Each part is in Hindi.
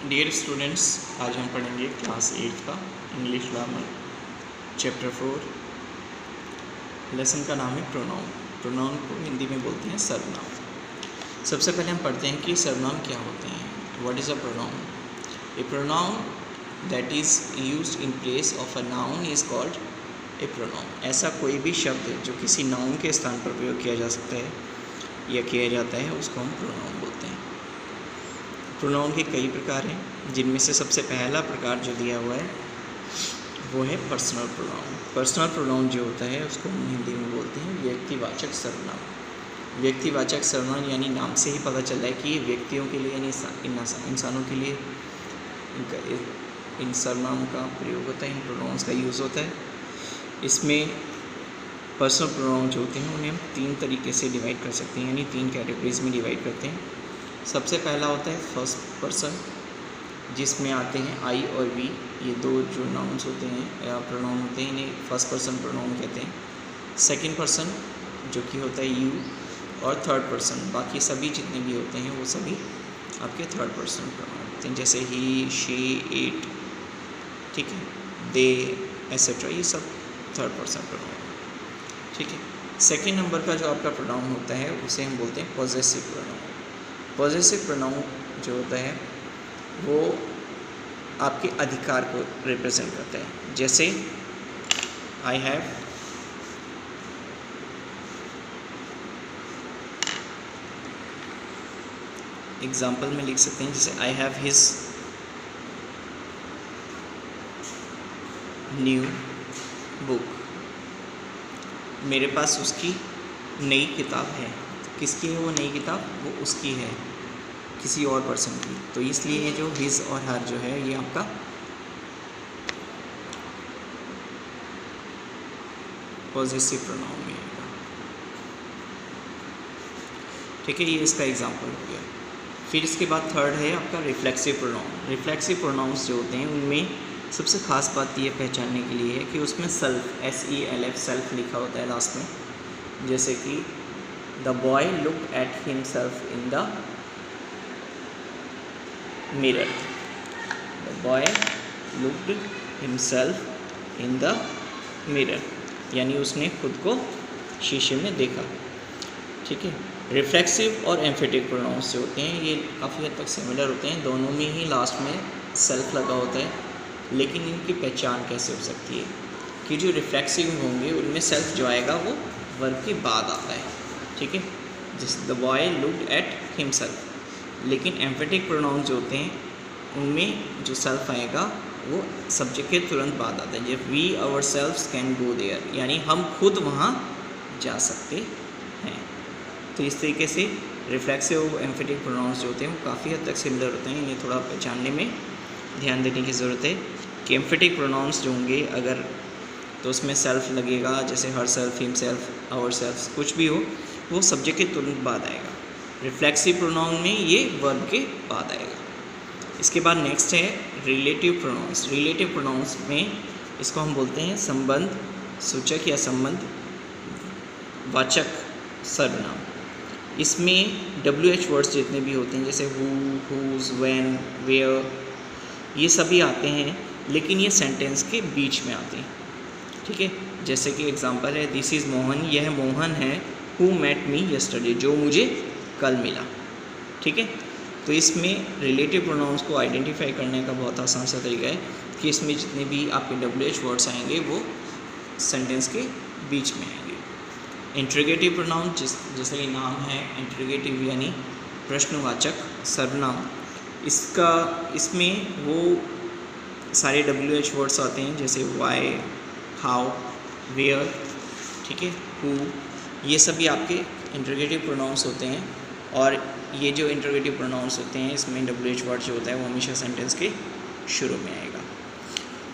डियर स्टूडेंट्स, आज हम पढ़ेंगे क्लास 8 का इंग्लिश ग्रामर चैप्टर 4। लेसन का नाम है प्रोनाउन। प्रोनाउन को हिंदी में बोलते हैं सर्वनाम। सबसे पहले हम पढ़ते हैं कि सर्वनाम क्या होते हैं। What is a pronoun? A pronoun that is used in place of a noun is called a pronoun. ऐसा कोई भी शब्द जो किसी नाउन के स्थान पर प्रयोग किया जा सकता है या किया जाता है उसको हम प्रोनाउन बोलते हैं। प्रोनाउन के कई प्रकार हैं, जिनमें से सबसे पहला प्रकार जो दिया हुआ है वो है पर्सनल प्रोनाउन। पर्सनल प्रोनाउन जो होता है उसको हम हिंदी में बोलते हैं व्यक्तिवाचक सर्वनाम। व्यक्तिवाचक सर्वनाम यानी नाम से ही पता चल रहा है कि ये व्यक्तियों के लिए यानी इंसानों के लिए इन सर्वनाम का प्रयोग होता है, इन प्रोनाउंस का यूज़ होता है। इसमें पर्सनल प्रोनाउन जो होते हैं उन्हें हम 3 तरीके से डिवाइड कर सकते हैं, यानी 3 कैटेगरीज में डिवाइड करते हैं। सबसे पहला होता है फर्स्ट पर्सन, जिसमें आते हैं आई और वी। ये दो जो नाउन्स होते हैं या प्रोनाउन होते हैं इन्हें फर्स्ट पर्सन प्रोनाउन कहते हैं। सेकंड पर्सन जो कि होता है यू, और थर्ड पर्सन बाकी सभी जितने भी होते हैं वो सभी आपके थर्ड पर्सन प्रोनाउन होते हैं, जैसे ही, शी, इट, ठीक है, दे, एसेट्रा, ये सब थर्ड पर्सन प्रोनाउन। ठीक है, सेकेंड नंबर का जो आपका प्रोनाउन होता है उसे हम बोलते हैं पॉजेसिव प्रोनाउन। पॉजेसिव प्रोनाउन जो होता है वो आपके अधिकार को रिप्रेजेंट करता है, जैसे आई हैव, एग्जाम्पल में लिख सकते हैं, जैसे I have his new book. मेरे पास उसकी नई किताब है। किसकी है वो नई किताब? वो उसकी है, किसी और पर्सन की। तो इसलिए ये जो हिज और हर जो है ये आपका पॉजेसिव प्रोनाउन में आएगा। ठीक है, ये इसका एग्जांपल हो गया। फिर इसके बाद थर्ड है आपका रिफ्लेक्सिव प्रोनाउन। रिफ्लेक्सिव प्रोनाउंस जो होते हैं उनमें सबसे ख़ास बात ये पहचानने के लिए है कि उसमें सेल्फ, SELF, सेल्फ लिखा होता है लास्ट में। जैसे कि the boy looked at himself in the mirror. The boy looked himself in the mirror, यानी उसने खुद को शीशे में देखा। ठीक है, रिफ्लेक्सिव और एम्फेटिक प्रोनाउंस जो होते हैं ये काफ़ी हद तक सिमिलर होते हैं, दोनों में ही लास्ट में सेल्फ लगा होता है। लेकिन इनकी पहचान कैसे हो सकती है कि जो रिफ्लेक्सिव होंगे उनमें सेल्फ जो आएगा वो वर्ब के बाद आता है। ठीक है, जैसे the boy looked at himself. लेकिन एम्फेटिक प्रोनाउंस जो होते हैं उनमें जो सेल्फ आएगा वो सब्जेक्ट के तुरंत बाद आता है, जब we ourselves can go there, यानी हम खुद वहाँ जा सकते हैं। तो इस तरीके से रिफ्लेक्सिव और एम्फेटिक प्रोनाउंस जो होते हैं वो काफ़ी हद तक सिमिलर होते हैं। इन्हें थोड़ा पहचानने में ध्यान देने की ज़रूरत है कि एम्फेटिक प्रोनाउंस जो होंगे अगर तो उसमें सेल्फ लगेगा, जैसे herself, himself, ourself, कुछ भी हो वो सब्जेक्ट के तुरंत बाद आएगा। रिफ्लेक्सिव प्रोनाउन में ये वर्ब के बाद आएगा। इसके बाद नेक्स्ट है रिलेटिव प्रोनाउंस। रिलेटिव प्रोनाउंस में इसको हम बोलते हैं संबंध सूचक या संबंध वाचक सर्वनाम। इसमें WH वर्ड्स जितने भी होते हैं, जैसे हु, हुज, व्हेन, वेयर, ये सभी आते हैं, लेकिन ये सेंटेंस के बीच में आते हैं। ठीक है, जैसे कि एग्जांपल है दिस इज़ मोहन, यह मोहन है। हु मेट मी यस्टरडे, जो मुझे कल मिला। ठीक है, तो इसमें रिलेटिव प्रोनाउंस को आइडेंटिफाई करने का बहुत आसान सा तरीका है कि इसमें जितने भी आपके WH वर्ड्स आएंगे वो सेंटेंस के बीच में आएंगे। इंट्रोगेटिव प्रोनाउन जैसे कि नाम है इंट्रोगेटिव यानी प्रश्नवाचक सर्वनाम, इसमें वो सारे WH वर्ड्स आते हैं, जैसे वाई, हाउ, वेयर, ठीक है, हु, ये सभी आपके इंट्रोगेटिव प्रोनाउंस होते हैं। और ये जो इंट्रोगेटिव प्रोनाउंस होते हैं इसमें WH वर्ड जो होता है वो हमेशा सेंटेंस के शुरू में आएगा।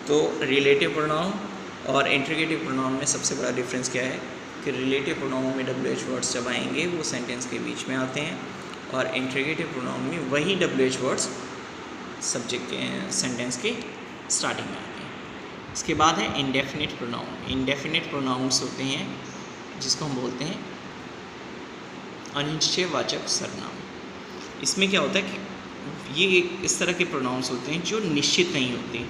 तो रिलेटिव प्रोनाउन और इंट्रोगेटिव प्रोनाउन में सबसे बड़ा डिफरेंस क्या है कि रिलेटिव प्रोनाउन में WH वर्ड्स जब आएंगे वो सेंटेंस के बीच में आते हैं, और इंट्रोगेटिव प्रोनाउन में वही WH वर्ड्स सब्जेक्ट के सेंटेंस के स्टार्टिंग में आते हैं। इसके बाद है इंडेफिनिट प्रोनाउन। इंडेफिनिट प्रोनाउंस होते हैं जिसको हम बोलते हैं अनिश्चयवाचक सर्वनाम। इसमें क्या होता है कि ये इस तरह के प्रोनाउंस होते हैं जो निश्चित नहीं होते,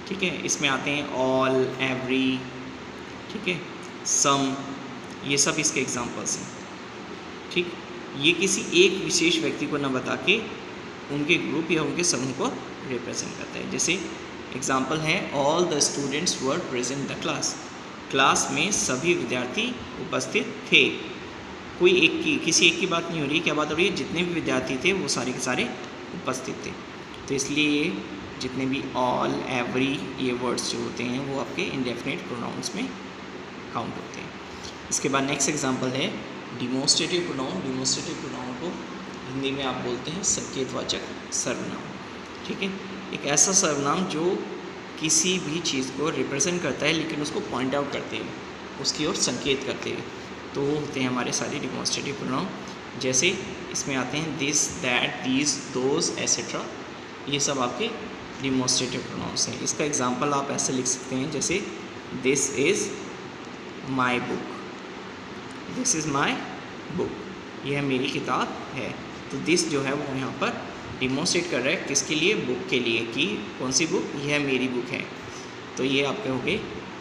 ठीक है। इसमें आते हैं ऑल, एवरी, ठीक है, सम, ये सब इसके एग्जांपल्स हैं, ठीक। ये किसी एक विशेष व्यक्ति को न बता के उनके ग्रुप या उनके समूह को रिप्रेजेंट करता है। जैसे एग्जांपल है all the students were present in the class, class में सभी विद्यार्थी उपस्थित थे। कोई एक की, किसी एक की बात नहीं हो रही, क्या बात हो रही है, जितने भी विद्यार्थी थे वो सारे के सारे उपस्थित थे। तो इसलिए जितने भी ऑल, एवरी, ये वर्ड्स जो होते हैं वो आपके इंडेफिनिट प्रोनाउंस में काउंट होते हैं। इसके बाद नेक्स्ट एग्जांपल है डिमोस्ट्रेटिव प्रोनाउन। डिमोस्ट्रेटिव प्रोनाउन को हिंदी में आप बोलते हैं संकेतवाचक सर्वनाम, ठीक है। एक ऐसा सर्वनाम जो किसी भी चीज़ को रिप्रेजेंट करता है लेकिन उसको पॉइंट आउट करते हुए, उसकी ओर संकेत करते हुए, तो वो होते हैं हमारे सारे डिमोस्ट्रेटिव प्रोनाउन। जैसे इसमें आते हैं this, that, these, those, etcetera, ये सब आपके डिमोस्ट्रेटिव प्रोनाउंस हैं। इसका एग्जांपल आप ऐसे लिख सकते हैं जैसे this is my book, this is my book, यह मेरी किताब है। तो दिस जो है वो यहाँ पर डिमोस्ट्रेट कर रहा है किसके लिए, बुक के लिए, कि कौन सी बुक, यह मेरी बुक है। तो ये आपके हो गए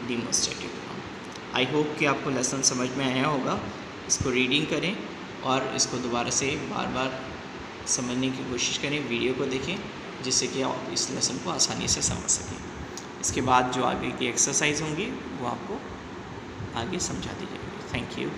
डिमोस्ट्रेटिव प्रोनाउन। आई होप कि आपको लेसन समझ में आया होगा। इसको रीडिंग करें और इसको दोबारा से बार बार समझने की कोशिश करें, वीडियो को देखें, जिससे कि आप इस लेसन को आसानी से समझ सकें। इसके बाद जो आगे की एक्सरसाइज होंगी वो आपको आगे समझा दी जाएगी। Thank you.